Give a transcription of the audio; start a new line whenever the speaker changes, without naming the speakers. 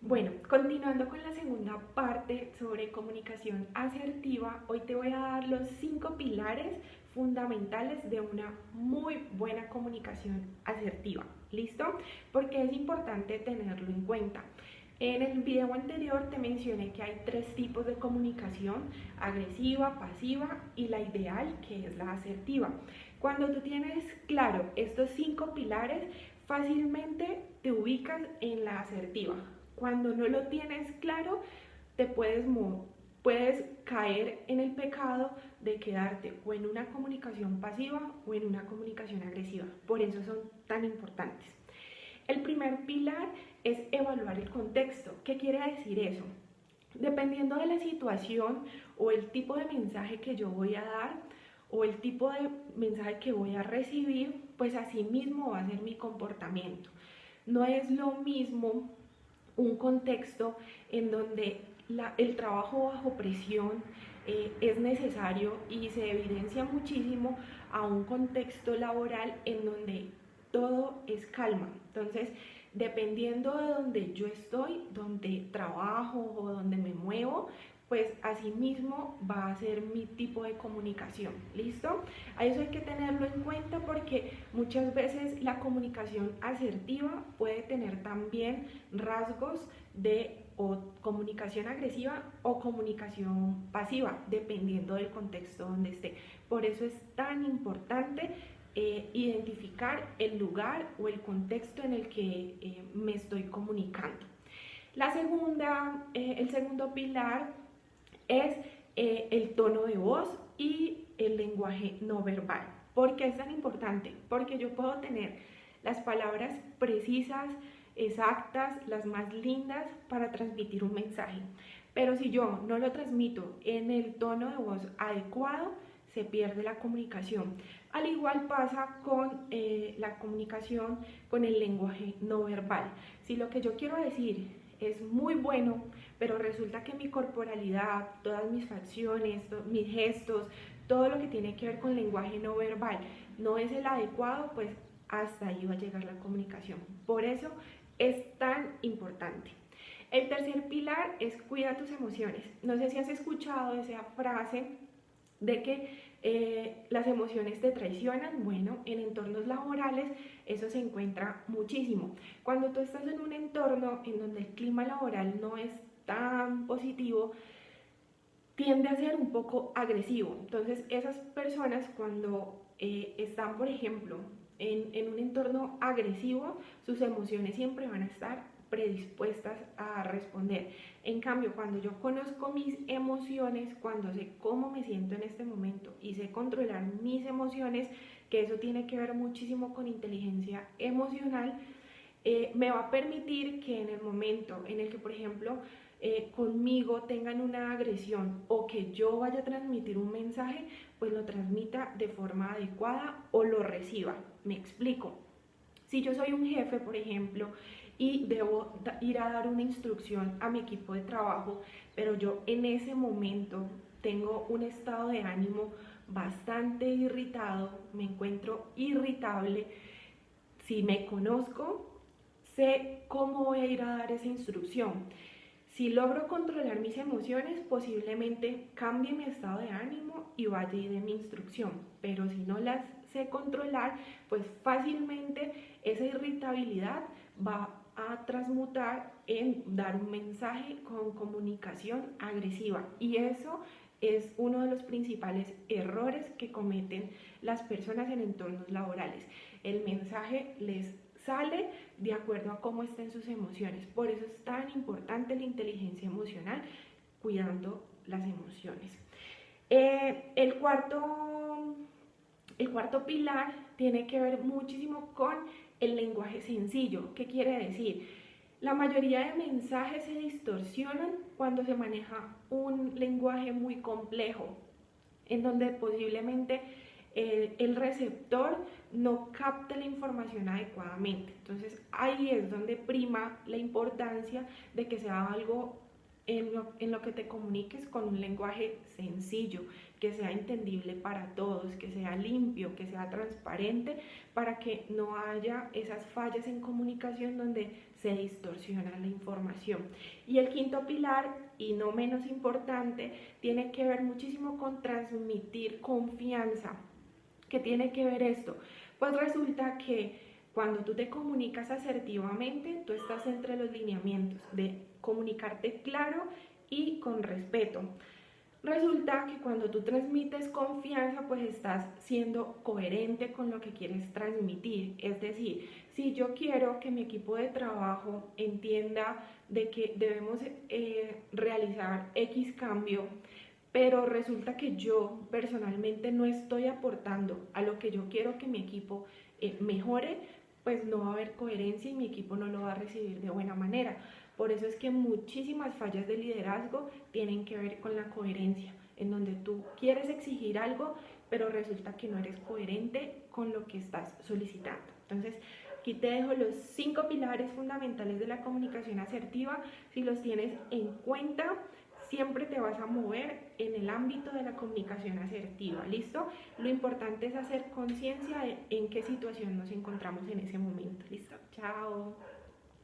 Bueno, continuando con la segunda parte sobre comunicación asertiva, hoy te voy a dar los 5 pilares fundamentales de una muy buena comunicación asertiva. ¿Listo? Porque es importante tenerlo en cuenta. En el video anterior te mencioné que hay 3 tipos de comunicación: agresiva, pasiva y la ideal, que es la asertiva. Cuando tú tienes claro estos 5 pilares, fácilmente te ubicas en la asertiva. Cuando no lo tienes claro, te puedes caer en el pecado de quedarte o en una comunicación pasiva o en una comunicación agresiva. Por eso son tan importantes. El primer pilar es evaluar el contexto. ¿Qué quiere decir eso? Dependiendo de la situación o el tipo de mensaje que yo voy a dar o el tipo de mensaje que voy a recibir, pues así mismo va a ser mi comportamiento. No es lo mismo un contexto en donde el trabajo bajo presión es necesario y se evidencia muchísimo, a un contexto laboral en donde todo es calma. Entonces, dependiendo de donde yo estoy, donde trabajo o donde me muevo, pues así mismo va a ser mi tipo de comunicación. ¿Listo? A eso hay que tenerlo en cuenta, porque muchas veces la comunicación asertiva puede tener también rasgos de o comunicación agresiva o comunicación pasiva, dependiendo del contexto donde esté. Por eso es tan importante identificar el lugar o el contexto en el que me estoy comunicando. El segundo pilar es el tono de voz y el lenguaje no verbal. ¿Por qué es tan importante? Porque yo puedo tener las palabras precisas, exactas, las más lindas para transmitir un mensaje, pero si yo no lo transmito en el tono de voz adecuado, se pierde la comunicación. Al igual pasa con la comunicación con el lenguaje no verbal. Si lo que yo quiero decir es muy bueno, pero resulta que mi corporalidad, todas mis facciones, mis gestos, todo lo que tiene que ver con lenguaje no verbal no es el adecuado, pues hasta ahí va a llegar la comunicación. Por eso es tan importante. El tercer pilar es cuida tus emociones. No sé si has escuchado esa frase de que las emociones te traicionan. Bueno, en entornos laborales eso se encuentra muchísimo. Cuando tú estás en un entorno en donde el clima laboral no es tan positivo, tiende a ser un poco agresivo. Entonces esas personas, cuando están, por ejemplo, en un entorno agresivo, sus emociones siempre van a estar predispuestas a responder. En cambio, cuando yo conozco mis emociones, cuando sé cómo me siento en este momento y sé controlar mis emociones, que eso tiene que ver muchísimo con inteligencia emocional, me va a permitir que en el momento en el que, por ejemplo, conmigo tengan una agresión o que yo vaya a transmitir un mensaje, pues lo transmita de forma adecuada o lo reciba. Me explico. Si yo soy un jefe, por ejemplo, y debo ir a dar una instrucción a mi equipo de trabajo, pero yo en ese momento tengo un estado de ánimo bastante irritado, me encuentro irritable, si me conozco, sé cómo voy a ir a dar esa instrucción. Si logro controlar mis emociones, posiblemente cambie mi estado de ánimo y vaya y dé mi instrucción. Pero si no las sé controlar, pues fácilmente esa irritabilidad va a transmutar en dar un mensaje con comunicación agresiva. Y eso es uno de los principales errores que cometen las personas en entornos laborales. El mensaje les sale de acuerdo a cómo estén sus emociones. Por eso es tan importante la inteligencia emocional, cuidando las emociones. El cuarto pilar tiene que ver muchísimo con el lenguaje sencillo. ¿Qué quiere decir? La mayoría de mensajes se distorsionan cuando se maneja un lenguaje muy complejo, en donde posiblemente el receptor no capta la información adecuadamente. Entonces ahí es donde prima la importancia de que sea algo en lo que te comuniques con un lenguaje sencillo, que sea entendible para todos, que sea limpio, que sea transparente, para que no haya esas fallas en comunicación donde se distorsiona la información. Y el quinto pilar, y no menos importante, tiene que ver muchísimo con transmitir confianza. ¿Qué tiene que ver esto? Pues resulta que cuando tú te comunicas asertivamente, tú estás entre los lineamientos de comunicarte claro y con respeto. Resulta que cuando tú transmites confianza, pues estás siendo coherente con lo que quieres transmitir. Es decir, si yo quiero que mi equipo de trabajo entienda de que debemos realizar X cambio, pero resulta que yo personalmente no estoy aportando a lo que yo quiero que mi equipo mejore, pues no va a haber coherencia y mi equipo no lo va a recibir de buena manera. Por eso es que muchísimas fallas de liderazgo tienen que ver con la coherencia, en donde tú quieres exigir algo, pero resulta que no eres coherente con lo que estás solicitando. Entonces, aquí te dejo los 5 pilares fundamentales de la comunicación asertiva. Si los tienes en cuenta, siempre te vas a mover en el ámbito de la comunicación asertiva, ¿listo? Lo importante es hacer conciencia de en qué situación nos encontramos en ese momento, ¿listo? Chao.